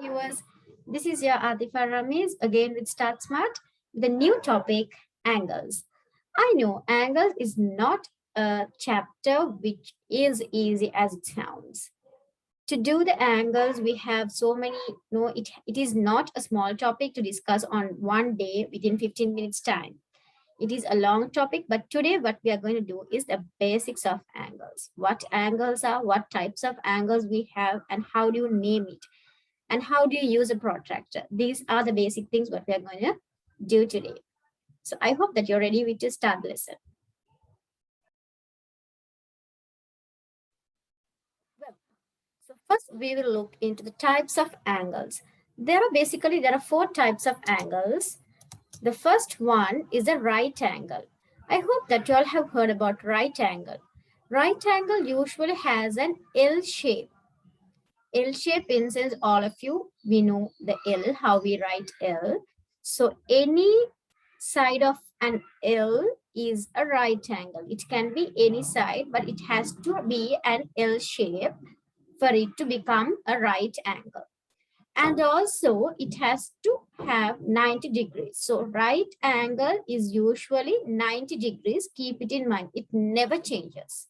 Viewers, this is your Atifa Ramiz again with Start Smart, the new topic angles. I know angles is not a chapter which is easy as it sounds. To do the angles, we have so many, no, it is not a small topic to discuss on one day within 15 minutes time. It is a long topic, but today what we are going to do is the basics of angles. What angles are, what types of angles we have, and how do you name it? And how do you use a protractor? These are the basic things what we are going to do today. So I hope that you're ready with to start the lesson. Well, so first we will look into the types of angles. There are four types of angles. The first one is a right angle. I hope that you all have heard about right angle. Right angle usually has an L shape. L shape in sense all of you, we know the L, how we write L. So any side of an L is a right angle. It can be any side, but it has to be an L shape for it to become a right angle. And also it has to have 90 degrees. So right angle is usually 90 degrees. Keep it in mind. It never changes.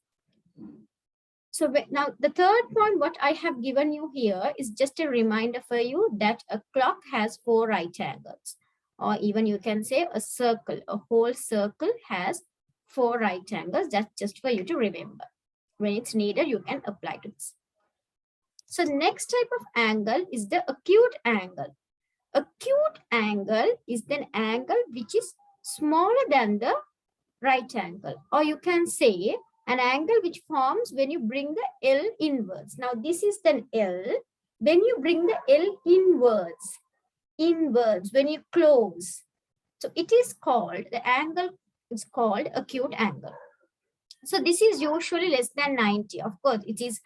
So now the third point, what I have given you here is just a reminder for you that a clock has four right angles, or even you can say a whole circle has four right angles. That's just for you to remember. When it's needed, you can apply to this. So next type of angle is the acute angle. Acute angle is an angle which is smaller than the right angle, or you can say an angle which forms when you bring the L inwards. Now this is the L. When you bring the L inwards, when you close. So it is called, the angle is called acute angle. So this is usually less than 90. Of course, it is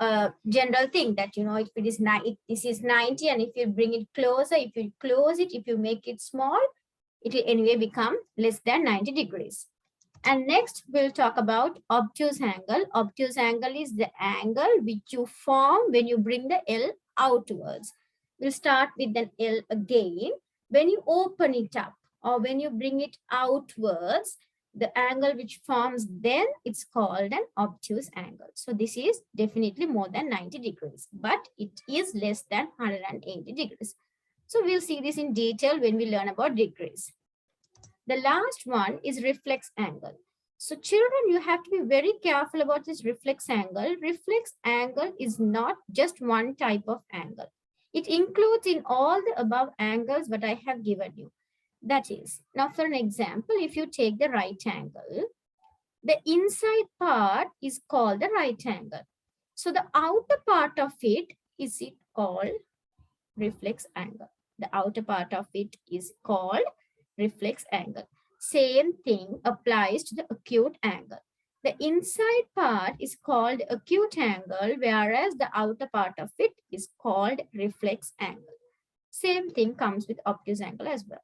a general thing that, you know, if it is this is 90, and if you bring it closer, if you close it, if you make it small, it will anyway become less than 90 degrees. And next, we'll talk about obtuse angle. Obtuse angle is the angle which you form when you bring the L outwards. We'll start with an L again. When you open it up or when you bring it outwards, the angle which forms then, it's called an obtuse angle. So this is definitely more than 90 degrees, but it is less than 180 degrees. So we'll see this in detail when we learn about degrees. The last one is reflex angle. So children, you have to be very careful about this reflex angle. Reflex angle is not just one type of angle. It includes in all the above angles what I have given you. That is, now for an example, if you take the right angle, the inside part is called the right angle. So the outer part of it is called reflex angle. The outer part of it is called reflex angle. Same thing applies to the acute angle. The inside part is called acute angle, whereas the outer part of it is called reflex angle. Same thing comes with obtuse angle as well.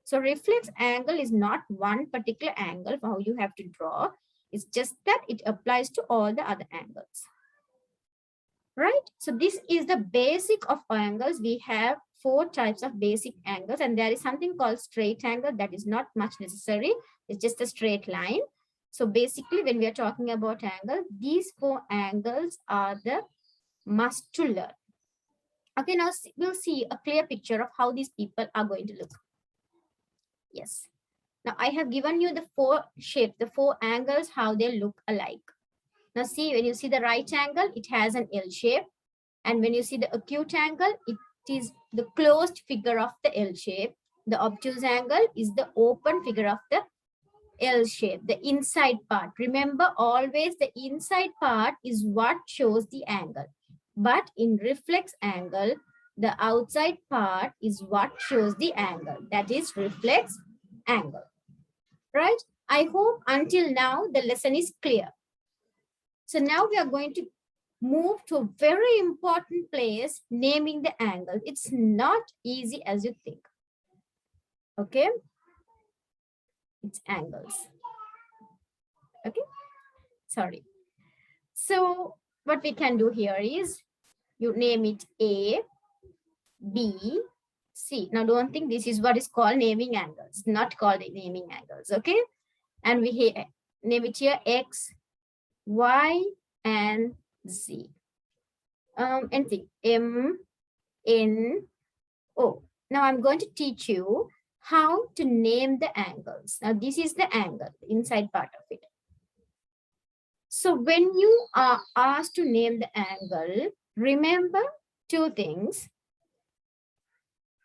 So reflex angle is not one particular angle for how you have to draw. It's just that it applies to all the other angles. Right? So this is the basic of angles. We have four types of basic angles, and there is something called straight angle that is not much necessary. It's just a straight line. So basically, when we are talking about angle, these four angles are the must to learn. Okay, now we'll see a clear picture of how these people are going to look. Yes. Now I have given you the four shapes, the four angles, how they look alike. Now see, when you see the right angle, it has an L shape. And when you see the acute angle, it is the closed figure of the L shape. The obtuse angle is the open figure of the L shape, the inside part. Remember, always the inside part is what shows the angle. But in reflex angle, the outside part is what shows the angle. That is reflex angle. Right? I hope until now the lesson is clear. So now we are going to move to a very important place, naming the angle. It's not easy as you think. Okay? It's angles. Okay? Sorry. So what we can do here is you name it A, B, C. Now don't think this is what is called naming angles. Not called naming angles, okay? And we name it here X, Y, and Z. Anything M, N, O. Now I'm going to teach you how to name the angles. Now this is the angle, the inside part of it. So when you are asked to name the angle, remember two things.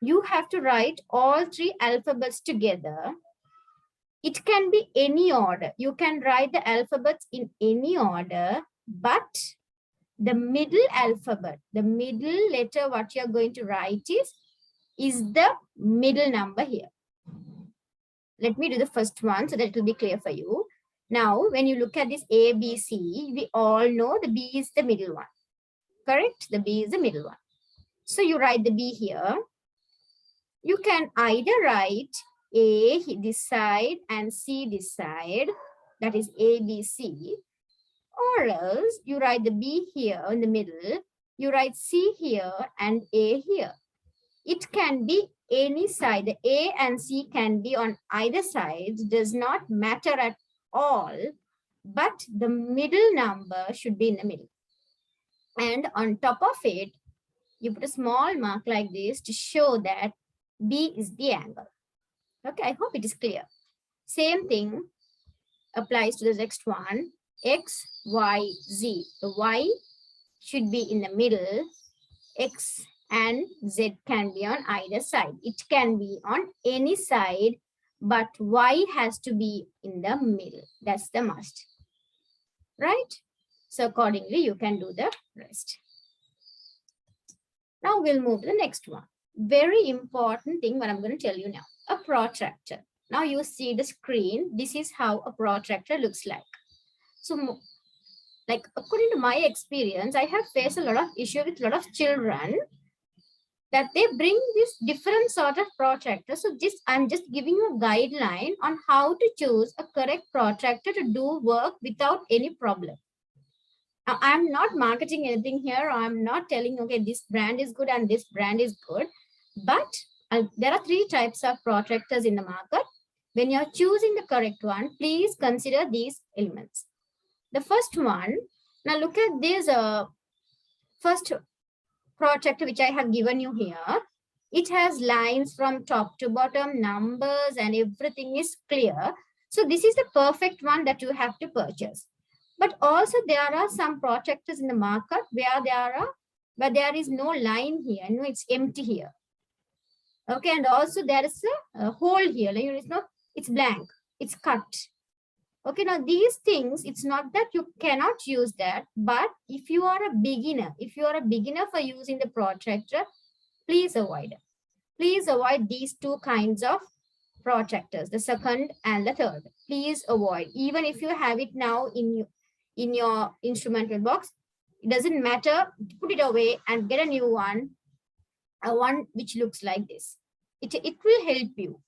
You have to write all three alphabets together. It can be any order. You can write the alphabets in any order, but the middle alphabet, the middle letter, what you're going to write is the middle number here. Let me do the first one so that it will be clear for you. Now, when you look at this A, B, C, we all know the B is the middle one. Correct? The B is the middle one. So you write the B here. You can either write A this side and C this side. That is A, B, C. Or else you write the B here in the middle. You write C here and A here. It can be any side. The A and C can be on either side. Does not matter at all. But the middle number should be in the middle. And on top of it, you put a small mark like this to show that B is the angle. Okay, I hope it is clear. Same thing applies to the next one. X, Y, Z. The Y should be in the middle. X and Z can be on either side. It can be on any side, but Y has to be in the middle. That's the must. Right? So accordingly, you can do the rest. Now we'll move to the next one. Very important thing what I'm going to tell you now. A protractor. Now you see the screen. This is how a protractor looks like. So like according to my experience, I have faced a lot of issue with a lot of children that they bring this different sort of protractor. So I'm just giving you a guideline on how to choose a correct protractor to do work without any problem. Now, I'm not marketing anything here. I'm not telling, okay, this brand is good and this brand is good. But there are three types of protractors in the market. When you're choosing the correct one, please consider these elements. The first one, now look at this first protractor which I have given you here. It has lines from top to bottom, numbers, and everything is clear. So this is the perfect one that you have to purchase. But also there are some protractors in the market where there is no line here. No, it's empty here. Okay, and also there is a hole here. It's blank. It's cut. Okay, now these things, it's not that you cannot use that, but if you are a beginner, for using the protractor, please avoid it. Please avoid these two kinds of protractors, the second and the third. Please avoid. Even if you have it now in your instrumental box, it doesn't matter. Put it away and get a new one, one which looks like this. It will help you.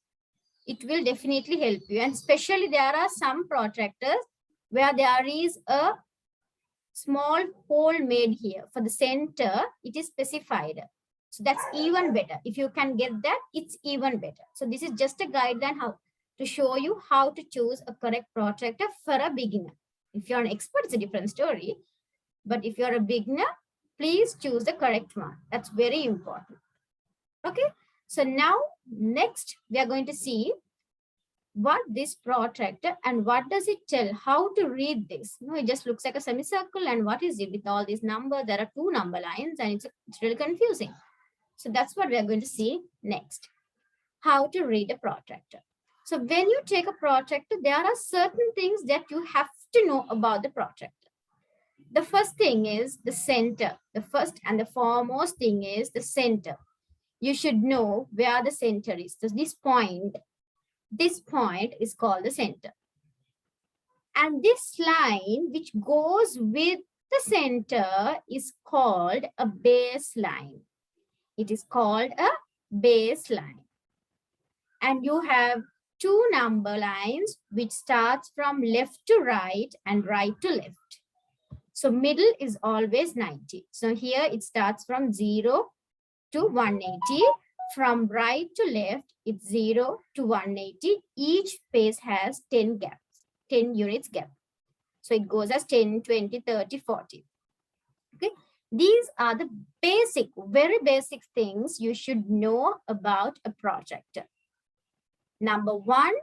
It will definitely help you. And especially there are some protractors where there is a small hole made here for the center. It is specified. So that's even better. If you can get that, it's even better. So this is just a guideline how to show you how to choose a correct protractor for a beginner. If you're an expert, it's a different story. But if you're a beginner, please choose the correct one. That's very important. Okay. So now next we are going to see what this protractor and what does it tell, how to read this. No, it just looks like a semicircle, and what is it with all these numbers? There are two number lines and it's really confusing. So that's what we are going to see next, how to read a protractor. So when you take a protractor, there are certain things that you have to know about the protractor. The first thing is the center. The first and the foremost thing is the center. You should know where the center is. So this point is called the center. And this line which goes with the center is called a baseline. It is called a baseline. And you have two number lines which starts from left to right and right to left. So middle is always 90. So here it starts from 0 to 180. From right to left, it's 0 to 180. Each face has 10 gaps, 10 units gap. So it goes as 10, 20, 30, 40. Okay. These are the basic, very basic things you should know about a protractor. Number one,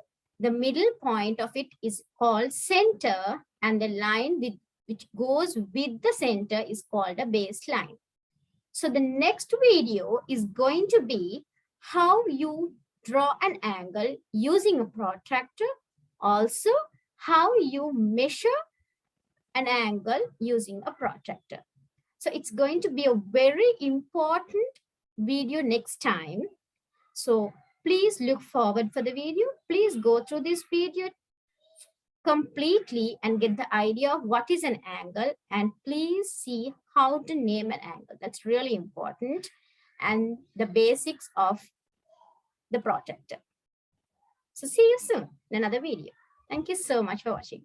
the middle point of it is called center, and the line which goes with the center is called a baseline. So the next video is going to be how you draw an angle using a protractor. Also, how you measure an angle using a protractor. So it's going to be a very important video next time. So please look forward for the video. Please go through this video completely and get the idea of what is an angle, and please see how to name an angle. That's really important, and the basics of the protractor. So see you soon in another video. Thank you so much for watching.